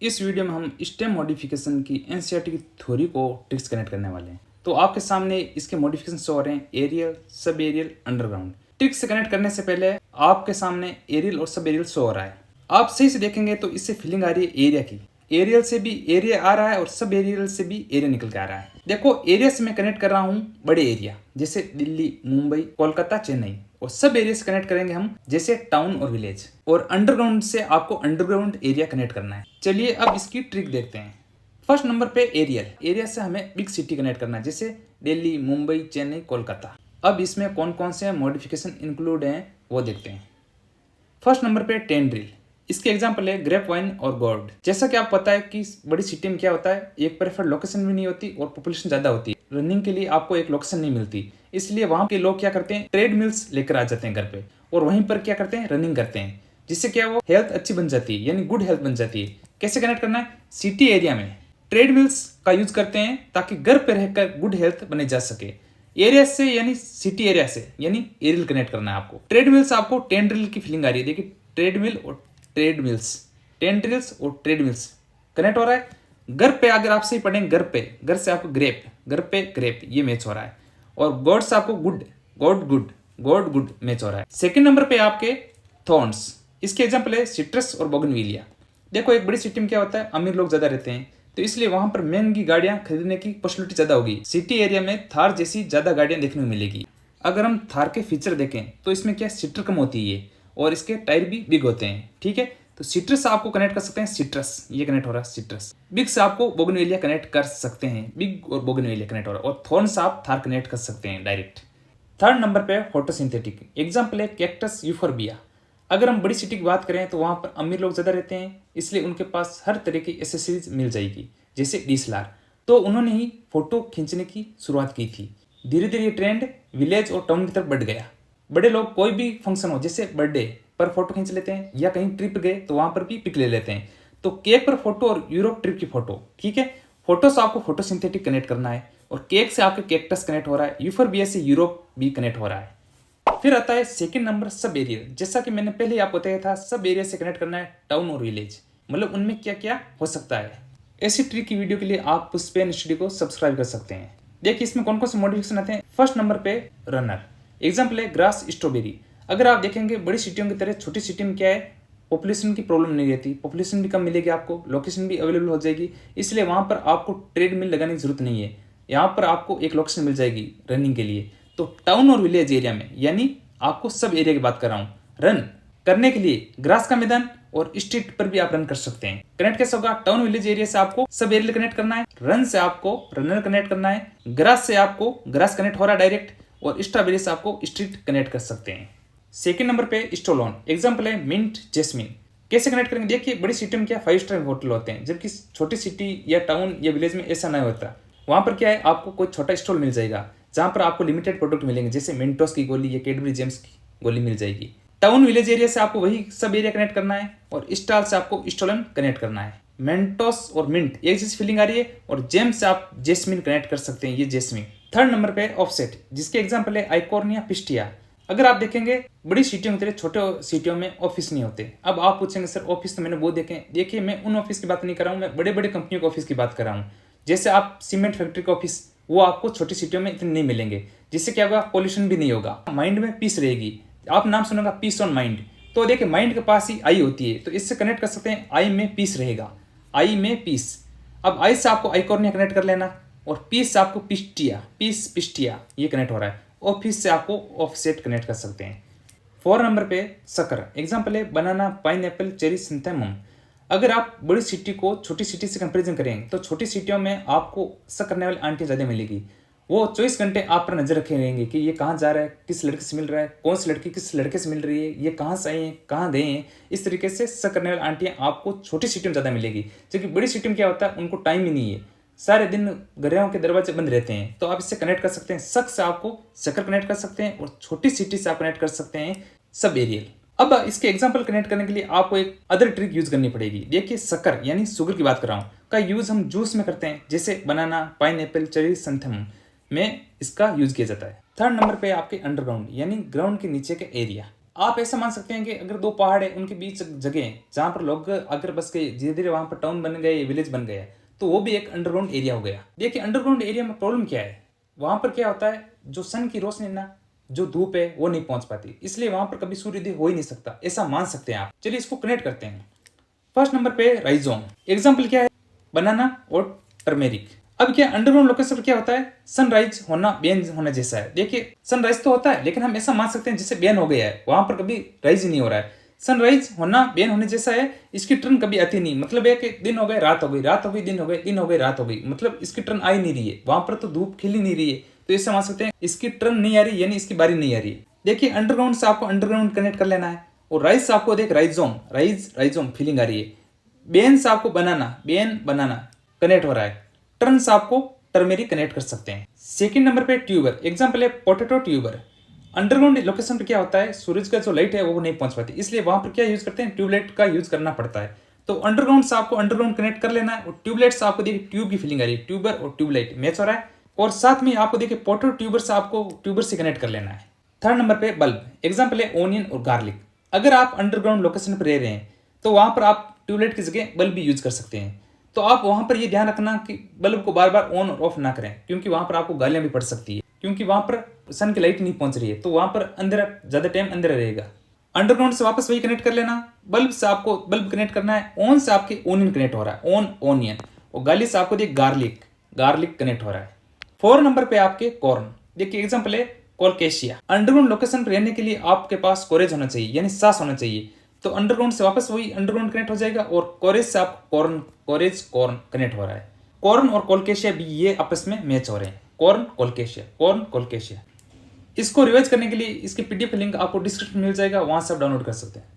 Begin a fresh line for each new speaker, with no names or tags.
इस वीडियो में हम स्टेम मॉडिफिकेशन की एनसीईआरटी की थ्योरी को ट्रिक्स कनेक्ट करने वाले हैं। तो आपके सामने इसके मॉडिफिकेशन शो हो रहे हैं, एरियल, सब एरियल, अंडरग्राउंड। ट्रिक्स से कनेक्ट करने से पहले आपके सामने एरियल और सब एरियल शो हो रहा है। आप सही से देखेंगे तो इससे फीलिंग आ रही है एरिया की। एरियल से भी एरिया आ रहा है और सब एरियल से भी एरिया निकल के आ रहा है। देखो, एरिया से मैं कनेक्ट कर रहा हूँ बड़े एरिया जैसे दिल्ली, मुंबई, कोलकाता, चेन्नई, और सब एरिया से कनेक्ट करेंगे हम जैसे टाउन और विलेज। और अंडरग्राउंड से आपको अंडरग्राउंड एरिया कनेक्ट करना है। चलिए अब इसकी ट्रिक देखते हैं। फर्स्ट नंबर पे एरियल। एरिया से हमें बिग सिटी कनेक्ट करना है जैसे दिल्ली, मुंबई, चेन्नई, कोलकाता। अब इसमें कौन कौन से मॉडिफिकेशन इंक्लूड हैं वो देखते हैं। फर्स्ट नंबर पे टेंड्रिल। इसके एग्जांपल है ग्रेप वाइन और गोर्ड। जैसा कि आप पता है कि बड़ी सिटी में क्या होता है, एक प्रेफर्ड लोकेशन भी नहीं होती और पॉपुलेशन ज्यादा होती है। रनिंग के लिए आपको एक लोकेशन नहीं मिलती, इसलिए वहां के लोग क्या करते हैं, ट्रेड मिल्स लेकर आ जाते हैं घर पे और वहीं पर क्या करते हैं, रनिंग करते हैं, जिससे क्या वो हेल्थ अच्छी बन जाती है, यानी गुड हेल्थ बन जाती है। कैसे कनेक्ट करना है, सिटी एरिया में ट्रेड मिल्स का यूज करते हैं ताकि घर पे रहकर गुड हेल्थ बने जा सके। एरिया से यानी सिटी एरिया से यानी एरियल कनेक्ट करना है आपको। ट्रेड मिल्स आपको टेंड्रिल की फीलिंग आ रही है। देखिए, ट्रेडमिल और ट्रेड मिल्स, टेंड्रिल्स और ट्रेड मिल्स कनेक्ट हो रहा है। घर पे अगर आप सही पढ़ेंगे, घर पे, घर से आपको ग्रेप, घर पे ग्रेप, ये मैच हो रहा है। और गॉड से आपको good, God good, God good match हो रहा है। सेकंड नंबर पे आपके थॉर्न्स। इसके एग्जांपल है सिट्रस और बोगनविलिया। देखो, एक बड़ी सिटी में क्या होता है, अमीर लोग ज्यादा रहते हैं, तो इसलिए वहां पर महंगी गाड़ियां खरीदने की पॉसिबिलिटी ज्यादा होगी। सिटी एरिया में थार जैसी ज्यादा गाड़ियां देखने को मिलेगी। अगर हम थार के फीचर देखें तो इसमें क्या सिट्र कम होती है और इसके टायर भी बिग होते हैं। ठीक है, तो सिट्रस आपको कनेक्ट कर सकते हैं, सिट्रस ये कनेक्ट हो रहा है सिट्रस। बिग से आपको बोगनविलिया कनेक्ट कर सकते हैं, बिग और बोगनविलिया कनेक्ट हो रहा है। और थॉर्न से आप थार कनेक्ट कर सकते हैं डायरेक्ट। थर्ड नंबर पे फोटोसिंथेटिक। एग्जाम्पल है कैक्टस यूफोर्बिया। अगर हम बड़ी सिटी की बात करें तो वहां पर अमीर लोग ज्यादा रहते हैं, इसलिए उनके पास हर तरह की एसेसरीज मिल जाएगी जैसे डीएसएलआर। तो उन्होंने ही फोटो खींचने की शुरुआत की थी। धीरे धीरे ये ट्रेंड विलेज और टाउन की तरफ बढ़ गया। बड़े लोग कोई भी फंक्शन हो जैसे बर्थडे पर फोटो खींच लेते हैं, या कहीं ट्रिप गए तो वहां पर भी पिक ले लेते हैं। तो केक पर फोटो और यूरोप ट्रिप की फोटो। ठीक है, फोटो से आपको फोटोसिंथेटिक कनेक्ट करना है और केक से आपके कैक्टस कनेक्ट हो रहा है, यूफोर्बिया से यूरोप भी कनेक्ट हो रहा है। फिर आता है सेकंड नंबर सब एरिया। जैसा कि मैंने पहले आपको बताया था, सब एरिया से कनेक्ट करना है टाउन और विलेज, मतलब उनमें क्या क्या हो सकता है। ऐसी ट्रिक की वीडियो के लिए आप पुष्पेन स्टडी को सब्सक्राइब कर सकते हैं। देखिए इसमें कौन कौन से मॉडिफिकेशन आते हैं। फर्स्ट नंबर पे रनर। एग्जाम्पल है ग्रास स्ट्रॉबेरी। अगर आप देखेंगे बड़ी सिटियों की तरह छोटी सिटी में क्या है, पॉपुलेशन की प्रॉब्लम नहीं रहती, पॉपुलेशन भी कम मिलेगी आपको, लोकेशन भी अवेलेबल हो जाएगी, इसलिए वहां पर आपको ट्रेड मिल लगाने की जरूरत नहीं है। यहाँ पर आपको एक लोकेशन मिल जाएगी रनिंग के लिए। तो टाउन और विलेज एरिया में, यानी आपको सब एरिया की बात कर रहा हूँ, रन करने के लिए ग्रास का मैदान और स्ट्रीट पर भी आप रन कर सकते हैं। कनेक्ट कैसे होगा, टाउन विलेज एरिया से आपको सब एरिया कनेक्ट करना है, रन से आपको रनर कनेक्ट करना है, ग्रास से आपको ग्रास कनेक्ट हो रहा है डायरेक्ट, और स्ट्रॉबेरी से आपको स्ट्रीट कनेक्ट कर सकते हैं। सेकंड नंबर पे स्टोलोन। एग्जांपल है मिंट, जैस्मिन। कैसे कनेक्ट करेंगे, देखिए बड़ी सिटी में क्या 5 स्टार होटल होते हैं, जबकि छोटी सिटी या टाउन या विलेज में ऐसा नहीं होता। वहां पर क्या है, आपको कोई छोटा स्टॉल मिल जाएगा जहां पर आपको लिमिटेड प्रोडक्ट मिलेंगे, जैसे मिंटोस की गोली या कैडबरी जेम्स की गोली मिल जाएगी। टाउन विलेज एरिया से आपको वही सब एरिया कनेक्ट करना है और स्टॉल से आपको स्टोलन कनेक्ट करना है। मेंटोस और मिंट एक जैसी फीलिंग आ रही है, और जेम्स से आप जेस्मिन कनेक्ट कर सकते हैं, ये जेस्मिन। थर्ड नंबर पे ऑफसेट, जिसके एग्जांपल है आइकोर्निया पिस्टिया। अगर आप देखेंगे बड़ी सिटियों की तरह छोटे सिटियों में ऑफिस नहीं होते। अब आप पूछेंगे सर ऑफिस तो मैंने वो देखे। देखिए, मैं उन ऑफिस की बात नहीं कर रहा हूँ, मैं बड़े बड़े कंपनियों के ऑफिस की बात कर रहा हूँ। जैसे आप सीमेंट फैक्ट्री के ऑफिस, वो आपको छोटी सिटियों में इतने नहीं मिलेंगे, जिससे क्या होगा, पॉल्यूशन भी नहीं होगा, माइंड में पीस रहेगी। आप नाम सुनेगा पीस ऑन माइंड, तो देखिए माइंड के पास ही आई होती है, तो इससे कनेक्ट कर सकते हैं, आई में पीस रहेगा, आई में पीस। अब आई से आपको आइकॉर्निया कनेक्ट कर लेना, और पीस से आपको पिस्टिया, पीस पिस्टिया ये कनेक्ट हो रहा है। ऑफिस से आपको ऑफसेट कनेक्ट कर सकते हैं। 4 नंबर पे शक्कर। एग्जाम्पल है बनाना, पाइनएप्पल, चेरी, सिंथेमम। अगर आप बड़ी सिटी को छोटी सिटी से कंपेरिजन करें तो छोटी सिटियों में आपको शक करने वाली आंटी ज़्यादा मिलेगी। वो 24 घंटे आप पर नजर रखे रहेंगे कि ये कहाँ जा रहा है, किस लड़के से मिल रहा है, कौन सी लड़की किस लड़के से मिल रही है, ये कहाँ से आए हैं, कहाँ गए हैं। इस तरीके से शक करने वाली आंटियां आपको छोटी सिटियों में ज़्यादा मिलेगी। जबकि बड़ी सिटी में क्या होता है, उनको टाइम ही नहीं है, सारे दिन घरों के दरवाजे बंद रहते हैं। तो आप इससे कनेक्ट कर सकते हैं, शक से आपको शक्कर कनेक्ट कर सकते हैं, और छोटी सिटी से आप कनेक्ट कर सकते हैं सब एरियल। अब इसके एग्जाम्पल कनेक्ट करने के लिए आपको एक अदर ट्रिक यूज करनी पड़ेगी। देखिए, शक्कर यानी शुगर की बात कर रहा हूँ, का यूज हम जूस में करते हैं, जैसे बनाना, पाइनएप्पल, चेरी, संथम में इसका यूज किया जाता है। थर्ड नंबर पे आपके अंडरग्राउंड, यानी ग्राउंड के नीचे के एरिया। आप ऐसा मान सकते हैं कि अगर दो पहाड़ है, उनके बीच जगह है जहाँ पर लोग अगर बस गए, धीरे धीरे वहां पर टाउन बन गए, विलेज बन गया, तो वो भी एक अंडरग्राउंड एरिया हो गया। देखिए अंडरग्राउंड एरिया में प्रॉब्लम क्या है, वहां पर क्या होता है, जो सन की रोशनी ना, जो धूप है वो नहीं पहुंच पाती, इसलिए वहां पर कभी सूर्योदय हो ही नहीं सकता, ऐसा मान सकते हैं आप। चलिए इसको कनेक्ट करते हैं। फर्स्ट नंबर पे राइजोम, एग्जाम्पल क्या है, बनाना और टर्मेरिक। अब क्या अंडरग्राउंड लोकेशन पर क्या होता है, सनराइज होना बेन होना जैसा है। देखिए सनराइज तो होता है, लेकिन हम ऐसा मान सकते हैं जैसे बेन हो गया है, वहां पर कभी राइज नहीं हो रहा है। सनराइज होना बेन होने जैसा है, इसकी टर्न कभी आती नहीं, मतलब है कि दिन हो गए रात हो गई, रात हो गई दिन हो गए, दिन हो गए रात हो गई, मतलब इसकी टर्न आ ही नहीं रही है, वहां पर तो धूप खिल ही नहीं रही है, तो ऐसा मान सकते हैं इसकी टर्न नहीं आ रही, यानी इसकी बारी नहीं आ रही है। देखिए अंडरग्राउंड से आपको अंडरग्राउंड कनेक्ट कर लेना है, और राइज से आपको देख राइजोम, राइजोम फीलिंग आ रही है। बेन से आपको बनाना, बेन बनाना कनेक्ट हो रहा है। टर्न से आपको टर्मेरिक कनेक्ट कर सकते हैं। सेकंड नंबर पे ट्यूबर, एग्जांपल है पोटैटो ट्यूबर। अंडरग्राउंड लोकेशन पे क्या होता है, सूरज का जो लाइट है वो नहीं पहुंच पाती, इसलिए वहां पर क्या यूज करते हैं, ट्यूबलाइट का यूज करना पड़ता है। तो अंडरग्राउंड से आपको अंडरग्राउंड कनेक्ट कर लेना है, और ट्यूबलाइट से आपको देखिए ट्यूब की फीलिंग आ रही है, ट्यूबर और ट्यूबलाइट मैच हो रहा है। और साथ में आपको देखिए पोटैटो ट्यूबर से आपको ट्यूबर से कनेक्ट कर लेना है। थर्ड नंबर पे बल्ब, एग्जाम्पल है ओनियन और गार्लिक। अगर आप अंडरग्राउंड लोकेशन पर रह रहे हैं तो वहां पर आप ट्यूबलाइट की जगह बल्ब भी यूज कर सकते हैं। तो आप वहां पर ये ध्यान रखना कि बल्ब को बार बार ऑन और ऑफ ना करें, क्योंकि वहां पर आपको गालियां भी पड़ सकती है, क्योंकि वहां पर सन की लाइट नहीं पहुंच रही है, तो वहां पर अंधेरा ज्यादा टाइम अंधेरा रहेगा। अंडरग्राउंड से वापस वही कनेक्ट कर लेना, बल्ब से आपको बल्ब कनेक्ट करना है, ऑन से आपके ओनियन कनेक्ट हो रहा है, ऑन ओनियन, और गाली से आपको देखिए गार्लिक, गार्लिक कनेक्ट हो रहा है। 4 नंबर पे आपके कॉर्न, देखिए एग्जाम्पल है कोलकेशिया। अंडरग्राउंड लोकेशन पर रहने के लिए आपके पास कोरेज होना चाहिए, यानी सांस होना चाहिए, तो अंडरग्राउंड से वापस वही अंडरग्राउंड कनेक्ट हो जाएगा, और कोरेज से आप कॉर्न, कोरेज कॉर्न कनेक्ट हो रहा है। कॉर्न और कोलकेशिया भी ये आपस में मैच हो रहे हैं, कॉर्न कोलकेशिया, कॉर्न कोलकेशिया। इसको रिवाइज करने के लिए इसकी पीडीएफ लिंक आपको डिस्क्रिप्शन में मिल जाएगा, वहां से आप डाउनलोड कर सकते हैं।